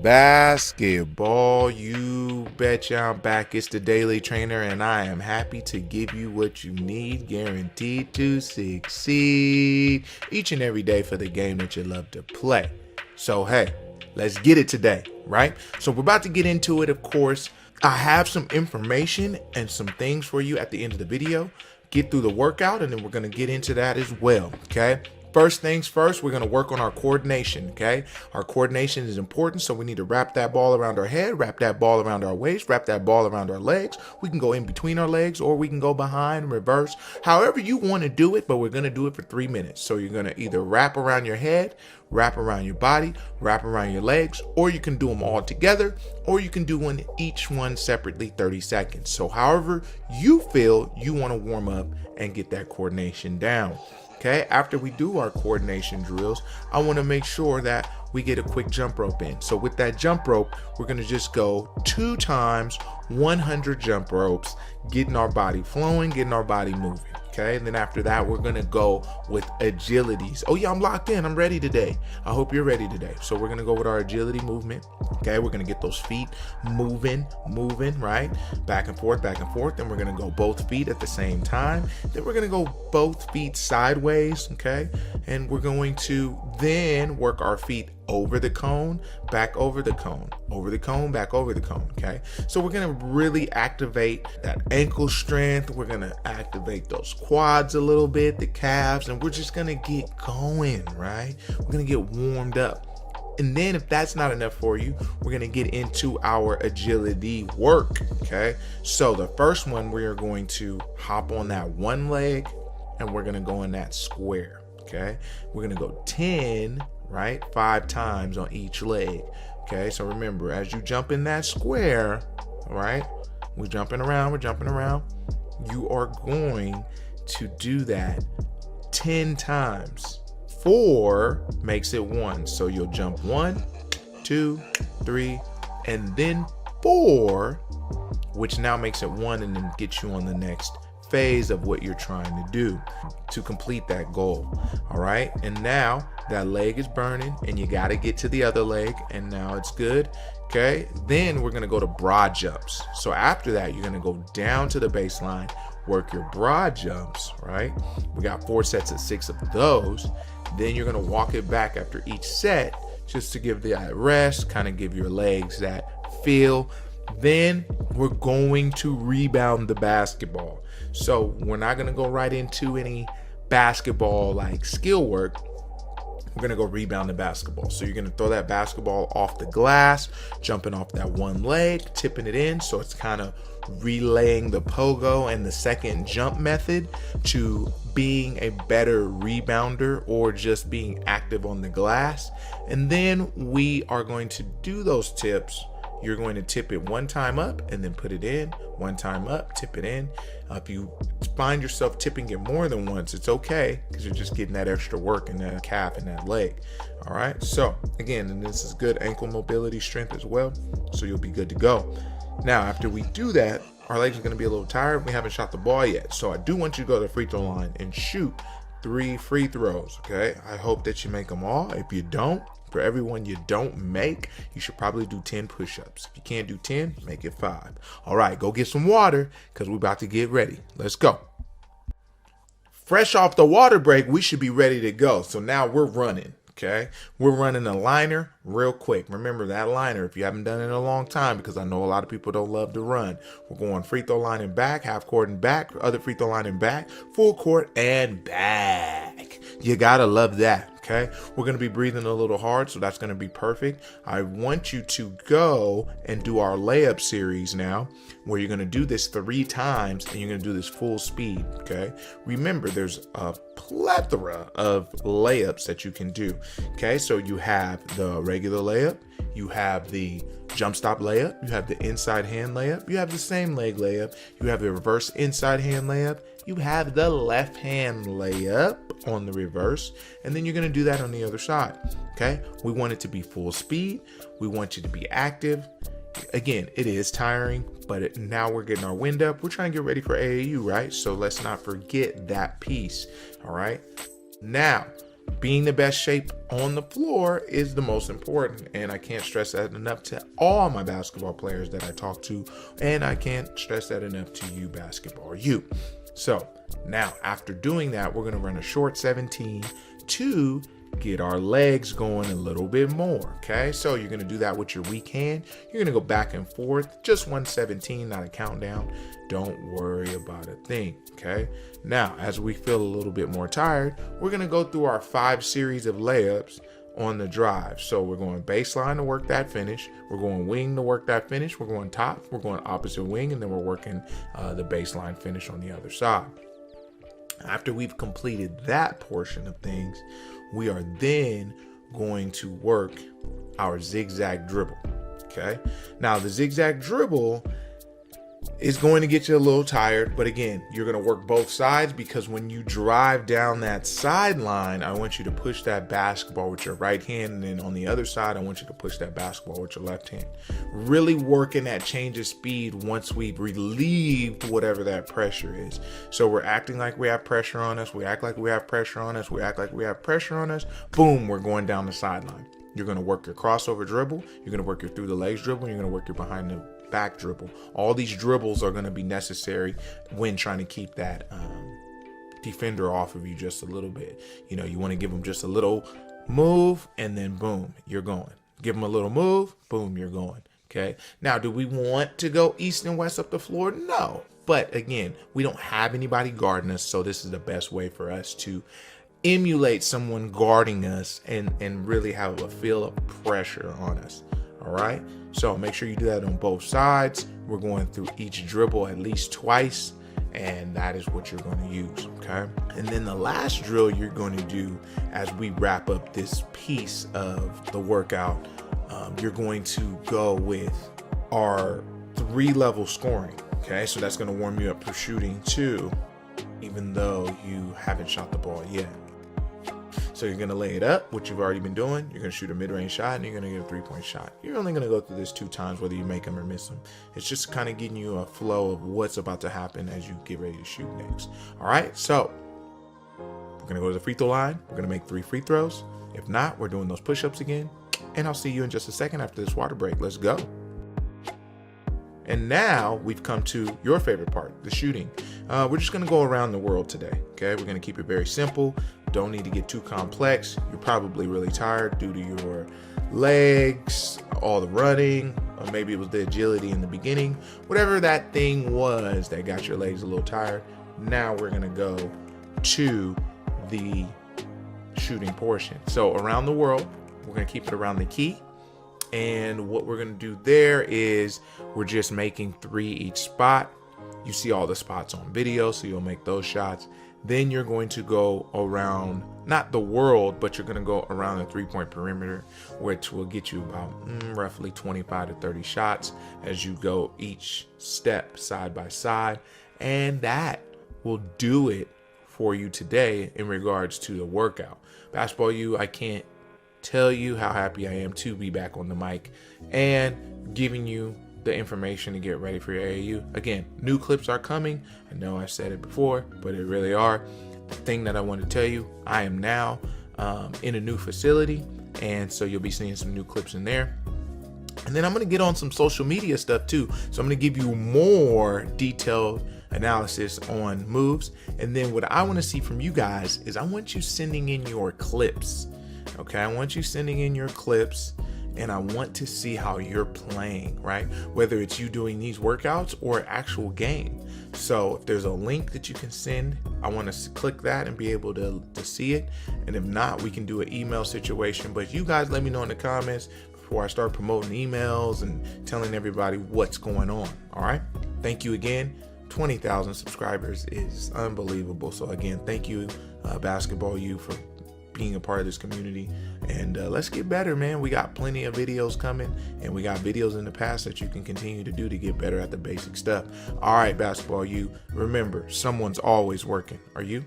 Basketball, you betcha I'm back. It's the Daily Trainer, and I am happy to give you what you need, guaranteed to succeed each and every day for the game that you love to play. So hey, let's get it today, right? So we're about to get into it, of course. I have some information and some things for you at the end of the video. Get through the workout, and then we're going to get into that as well, okay? First things first, we're going to work on our coordination, okay? Our coordination is important, so we need to wrap that ball around our head, wrap that ball around our waist, wrap that ball around our legs. We can go in between our legs, or we can go behind, reverse, however you want to do it, but we're going to do it for 3 minutes. So you're going to either wrap around your head, wrap around your body, wrap around your legs, or you can do them all together, or you can do each one separately, 30 seconds. So however you feel you want to warm up and get that coordination down. Okay, after we do our coordination drills, I want to make sure that we get a quick jump rope in. So with that jump rope, we're going to just go 2 times 100 jump ropes, getting our body flowing, getting our body moving. Okay, and then after that, we're going to go with agilities. Oh yeah, I'm locked in. I'm ready today. I hope you're ready today. So we're going to go with our agility movement. Okay, we're going to get those feet moving, right? Back and forth, back and forth. Then we're going to go both feet at the same time. Then we're going to go both feet sideways, okay? And we're going to then work our feet over the cone, back over the cone, over the cone, back over the cone, okay? So we're gonna really activate that ankle strength. We're gonna activate those quads a little bit, the calves, and we're just gonna get going, right? We're gonna get warmed up. And then if that's not enough for you, we're gonna get into our agility work, okay? So the first one, we are going to hop on that one leg, and we're gonna go in that square, okay? We're gonna go 10, right? 5 times on each leg. Okay, so remember, as you jump in that square, right? We're jumping around. You are going to do that 10 times. 4 makes it 1. So you'll jump 1, 2, 3, and then 4, which now makes it 1 and then gets you on the next phase of what you're trying to do to complete that goal. All right, and now that leg is burning and you got to get to the other leg, and now it's good. Okay, then we're going to go to broad jumps. So after that, you're going to go down to the baseline, work your broad jumps, right? We got 4 sets of 6 of those. Then you're going to walk it back after each set just to give that rest, kind of give your legs that feel. Then we're going to rebound the basketball. So we're not going to go right into any basketball like skill work. We're going to go rebound the basketball. So you're going to throw that basketball off the glass, jumping off that one leg, tipping it in. So it's kind of relaying the pogo and the second jump method to being a better rebounder or just being active on the glass. And then we are going to do those tips. You're going to tip it 1 time up and then put it in, 1 time up, tip it in. If you find yourself tipping it more than once, it's okay, because you're just getting that extra work in that calf and that leg. All right, so again, and this is good ankle mobility strength as well, so you'll be good to go. Now, after we do that, our legs are going to be a little tired. We haven't shot the ball yet, so I do want you to go to the free throw line and shoot 3 free throws, okay? I hope that you make them all. If you don't, for everyone you don't make, you should probably do 10 push-ups. If you can't do 10, make it 5. All right, go get some water, because we're about to get ready. Let's go. Fresh off the water break, we should be ready to go. So now we're running, okay? We're running a liner real quick. Remember that liner, if you haven't done it in a long time, because I know a lot of people don't love to run. We're going free throw line and back, half court and back, other free throw line and back, full court and back. You gotta love that. Okay, we're going to be breathing a little hard, so that's going to be perfect. I want you to go and do our layup series now, where you're going to do this 3 times and you're going to do this full speed. Okay, remember, there's a plethora of layups that you can do. Okay, so you have the regular layup, you have the jump stop layup, you have the inside hand layup, you have the same leg layup, you have the reverse inside hand layup, you have the left hand layup on the reverse, and then you're going to do that on the other side. Okay, we want it to be full speed. We want you to be active. Again, it is tiring, but now we're getting our wind up. We're trying to get ready for AAU, right? So let's not forget that piece. All right, now being the best shape on the floor is the most important. And I can't stress that enough to all my basketball players that I talk to. And I can't stress that enough to you, basketball you. So now after doing that, we're going to run a short 17 to get our legs going a little bit more. Okay, so you're going to do that with your weak hand. You're going to go back and forth, just 117, not a countdown. Don't worry about a thing. Okay, now as we feel a little bit more tired, we're going to go through our 5 series of layups on the drive. So we're going baseline to work that finish, we're going wing to work that finish, we're going top, we're going opposite wing, and then we're working the baseline finish on the other side. After we've completed that portion of things, we are then going to work our zigzag dribble. Okay, now the zigzag dribble is going to get you a little tired, but again, you're going to work both sides, because when you drive down that sideline, I want you to push that basketball with your right hand, and then on the other side, I want you to push that basketball with your left hand. Really working that change of speed once we've relieved whatever that pressure is. So we're acting like we have pressure on us, we act like we have pressure on us, we act like we have pressure on us, boom, we're going down the sideline. You're going to work your crossover dribble, you're going to work your through the legs dribble, and you're going to work your behind the back dribble. All these dribbles are going to be necessary when trying to keep that defender off of you just a little bit. You know, you want to give them just a little move, and then boom, you're going. Give them a little move, boom, you're going. Okay, now do we want to go east and west up the floor? No, but again, we don't have anybody guarding us, so this is the best way for us to emulate someone guarding us and really have a feel of pressure on us. All right, so make sure you do that on both sides. We're going through each dribble at least twice, and that is what you're going to use. Okay, and then the last drill you're going to do as we wrap up this piece of the workout, you're going to go with our 3-level scoring. Okay, so that's going to warm you up for shooting too, even though you haven't shot the ball yet. So you're going to lay it up, which you've already been doing. You're going to shoot a mid-range shot, and you're going to get a 3-point shot. You're only going to go through this 2 times, whether you make them or miss them. It's just kind of getting you a flow of what's about to happen as you get ready to shoot next. All right, so we're going to go to the free throw line. We're going to make 3 free throws. If not, we're doing those push-ups again. And I'll see you in just a second after this water break. Let's go. And now we've come to your favorite part, the shooting. We're just going to go around the world today. Okay, we're going to keep it very simple. Don't need to get too complex. You're probably really tired due to your legs, all the running, or maybe it was the agility in the beginning. Whatever that thing was that got your legs a little tired. Now we're going to go to the shooting portion. So around the world, we're going to keep it around the key. And what we're going to do there is we're just making 3 each spot. You see all the spots on video, so you'll make those shots. Then you're going to go around, not the world, but you're going to go around the 3-point perimeter, which will get you about roughly 25 to 30 shots as you go each step side by side. And that will do it for you today in regards to the workout. Basketball U, I can't tell you how happy I am to be back on the mic and giving you the information to get ready for your AAU. Again, new clips are coming. I know I said it before, but it really are. The thing that I want to tell you, I am now in a new facility, and so you'll be seeing some new clips in there. And then I'm going to get on some social media stuff too. So I'm going to give you more detailed analysis on moves. And then what I want to see from you guys is I want you sending in your clips. Okay, I want you sending in your clips, and I want to see how you're playing, right? Whether it's you doing these workouts or actual game. So if there's a link that you can send, I want to click that and be able to see it. And if not, we can do an email situation. But you guys let me know in the comments before I start promoting emails and telling everybody what's going on. All right. Thank you again. 20,000 subscribers is unbelievable. So again, thank you, Basketball U, for being a part of this community. And let's get better, man. We got plenty of videos coming, and we got videos in the past that you can continue to do to get better at the basic stuff. All right, Basketball U, remember, someone's always working. Are you?